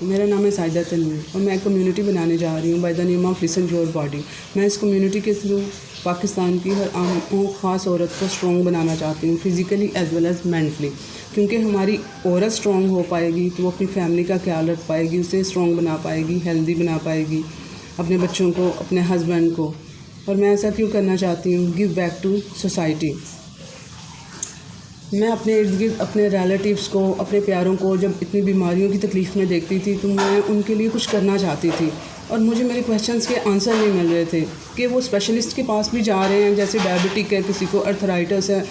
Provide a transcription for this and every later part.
मेरा नाम है साइदा तनवीर और मैं कम्युनिटी बनाने जा रही हूँ by the name of listen your body. मैं इस कम्युनिटी के थ्रू पाकिस्तान की हर आम और ख़ास औरत को स्ट्रॉन्ग बनाना चाहती हूँ, physically as well as mentally. क्योंकि हमारी औरत स्ट्रॉन्ग हो पाएगी तो वो अपनी फैमिली का ख्याल रख पाएगी, उसे स्ट्रॉन्ग बना पाएगी, हेल्दी बना पाएगी, अपने बच्चों को, अपने हस्बैंड को। और मैं ऐसा क्यों करना चाहती हूँ? Give back to society. मैं अपने इर्द गिर्द अपने रिलेटिव्स को, अपने प्यारों को जब इतनी बीमारियों की तकलीफ़ में देखती थी तो मैं उनके लिए कुछ करना चाहती थी और मुझे मेरे क्वेश्चंस के आंसर नहीं मिल रहे थे कि वो स्पेशलिस्ट के पास भी जा रहे हैं, जैसे डायबिटिक है, किसी को अर्थराइटिस है,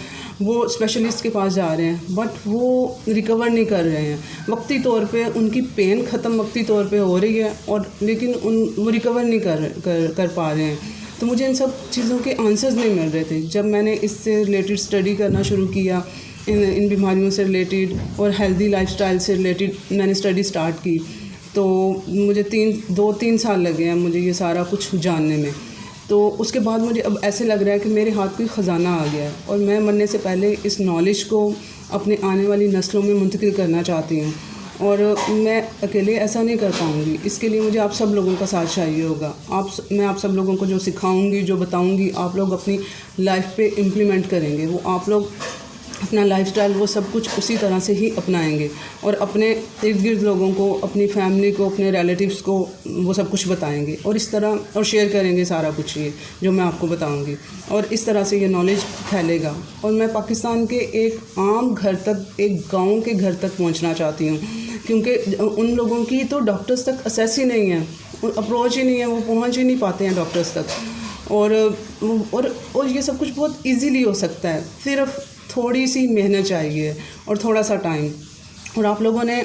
वो स्पेशलिस्ट के पास जा रहे हैं बट वो रिकवर नहीं कर रहे हैं। वक्ती तौर पे उनकी पेन ख़त्म वक्ती तौर पे हो रही है और लेकिन वो रिकवर नहीं कर पा रहे हैं। तो मुझे इन सब चीज़ों के आंसर्स नहीं मिल रहे थे। जब मैंने इससे रिलेटेड स्टडी करना शुरू किया, इन बीमारियों से रिलेटेड और हेल्दी लाइफस्टाइल से रिलेटेड मैंने स्टडी स्टार्ट की, तो मुझे 2-3 साल लगे हैं मुझे ये सारा कुछ जानने में। तो उसके बाद मुझे अब ऐसे लग रहा है कि मेरे हाथ कोई ख़जाना आ गया है और मैं मरने से पहले इस नॉलेज को अपने आने वाली नस्लों में मुंतकिल करना चाहती हूँ और मैं अकेले ऐसा नहीं कर पाऊँगी। इसके लिए मुझे आप सब लोगों का साथ चाहिए होगा। मैं आप सब लोगों को जो सिखाऊंगी, जो बताऊंगी, आप लोग अपनी लाइफ पे इम्प्लीमेंट करेंगे। वो आप लोग अपना लाइफस्टाइल वो सब कुछ उसी तरह से ही अपनाएंगे और अपने इर्द गिर्द लोगों को, अपनी फैमिली को, अपने रिलेटिव्स को वो सब कुछ बताएंगे और इस तरह और शेयर करेंगे सारा कुछ ये जो मैं आपको बताऊंगी और इस तरह से ये नॉलेज फैलेगा। और मैं पाकिस्तान के एक आम घर तक, एक गांव के घर तक पहुंचना चाहती हूँ क्योंकि उन लोगों की तो डॉक्टर्स तक एक्सेस ही नहीं है, अप्रोच ही नहीं है, वो पहुँच ही नहीं पाते हैं डॉक्टर्स तक। और ये सब कुछ बहुत ईजीली हो सकता है, सिर्फ थोड़ी सी मेहनत चाहिए और थोड़ा सा टाइम। और आप लोगों ने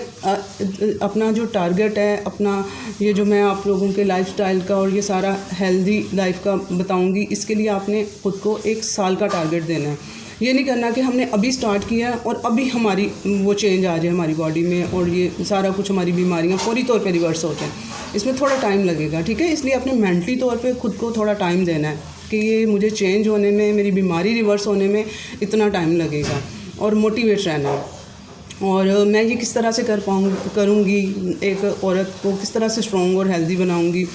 अपना जो टारगेट है, अपना ये जो मैं आप लोगों के लाइफस्टाइल का और ये सारा हेल्दी लाइफ का बताऊंगी, इसके लिए आपने ख़ुद को 1 साल का टारगेट देना है। ये नहीं करना कि हमने अभी स्टार्ट किया और अभी हमारी वो चेंज आ जाए हमारी बॉडी में और ये सारा कुछ हमारी बीमारियां फौरी तौर पे रिवर्स हो जाएं। इसमें थोड़ा टाइम लगेगा, ठीक है? इसलिए अपने मेंटली तौर पे ख़ुद को थोड़ा टाइम देना है कि ये मुझे चेंज होने में, मेरी बीमारी रिवर्स होने में इतना टाइम लगेगा और मोटिवेट रहना है। और मैं ये किस तरह से करूँगी, एक औरत को किस तरह से स्ट्रॉन्ग और हेल्दी बनाऊँगी,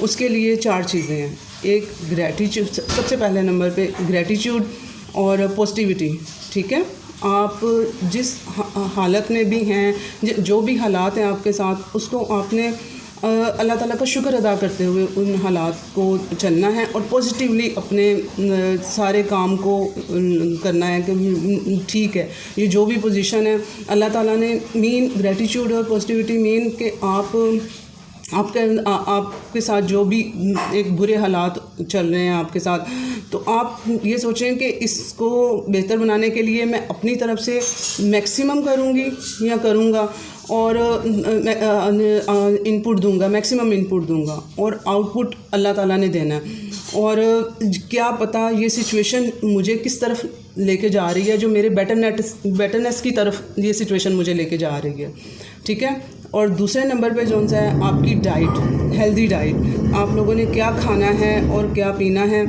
उसके लिए 4 चीज़ें हैं। एक ग्रैटिट्यूड, सबसे पहले नंबर पे ग्रैटिट्यूड और पॉजिटिविटी, ठीक है? आप जिस हालत में भी हैं, जो भी हालात हैं आपके साथ, उसको आपने अल्लाह ताला का शुक्र अदा करते हुए उन हालात को चलना है और पॉजिटिवली अपने सारे काम को करना है कि ठीक है, ये जो भी पोजीशन है अल्लाह ताला ने मीन ग्रैटिट्यूड और पॉजिटिविटी मीन कि आपके साथ जो भी एक बुरे हालात चल रहे हैं आपके साथ, तो आप ये सोचें कि इसको बेहतर बनाने के लिए मैं अपनी तरफ से मैक्सिमम करूँगी या करूँगा और इनपुट दूंगा, मैक्सिमम इनपुट दूंगा और आउटपुट अल्लाह ताला ने देना है। और क्या पता ये सिचुएशन मुझे किस तरफ लेके जा रही है, जो मेरे बेटरनेस की तरफ ये सिचुएशन मुझे लेके जा रही है, ठीक है? और दूसरे नंबर पे जो सा है आपकी डाइट, हेल्दी डाइट। आप लोगों ने क्या खाना है और क्या पीना है,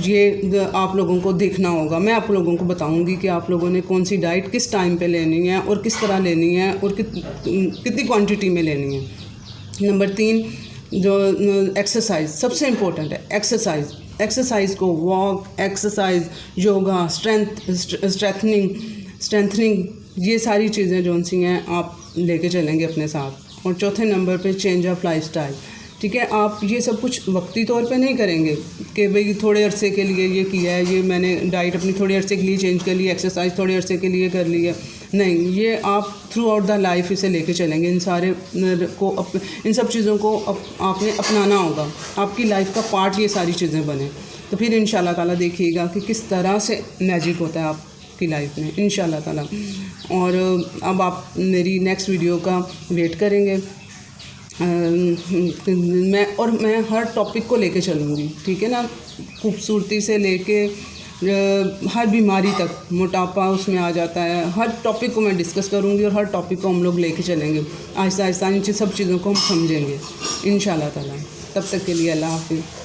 ये आप लोगों को देखना होगा। मैं आप लोगों को बताऊंगी कि आप लोगों ने कौन सी डाइट किस टाइम पे लेनी है और किस तरह लेनी है और कितनी क्वांटिटी में लेनी है। नंबर 3 जो एक्सरसाइज, सबसे इम्पोर्टेंट है एक्सरसाइज को वॉक, एक्सरसाइज, योगा, स्ट्रेंथनिंग, ये सारी चीज़ें जो सी हैं आप लेके चलेंगे अपने साथ। और चौथे नंबर पे चेंज ऑफ लाइफस्टाइल, ठीक है? आप ये सब कुछ वक्ती तौर पे नहीं करेंगे कि भाई थोड़े अरसे के लिए ये किया है, ये मैंने डाइट अपनी थोड़े अरसे के लिए चेंज कर ली, एक्सरसाइज थोड़े अरसे के लिए कर ली है। नहीं, ये आप थ्रू आउट द लाइफ इसे लेके चलेंगे। इन सब चीज़ों को आपने अपनाना होगा, आपकी लाइफ का पार्ट ये सारी चीज़ें बने, तो फिर इंशाल्लाह ताला देखिएगा कि किस तरह से मैजिक होता है आपकी लाइफ में, इंशाल्लाह ताला। और अब आप मेरी नेक्स्ट वीडियो का वेट करेंगे। मैं हर टॉपिक को लेके चलूँगी, ठीक है ना? खूबसूरती से लेके हर बीमारी तक, मोटापा उसमें आ जाता है, हर टॉपिक को मैं डिस्कस करूँगी और हर टॉपिक को हम लोग लेके चलेंगे। आहिस्ता आहिस्ता इन सब चीज़ों को हम समझेंगे इंशाल्लाह ताला। तब तक के लिए अल्लाह हाफ़िज़।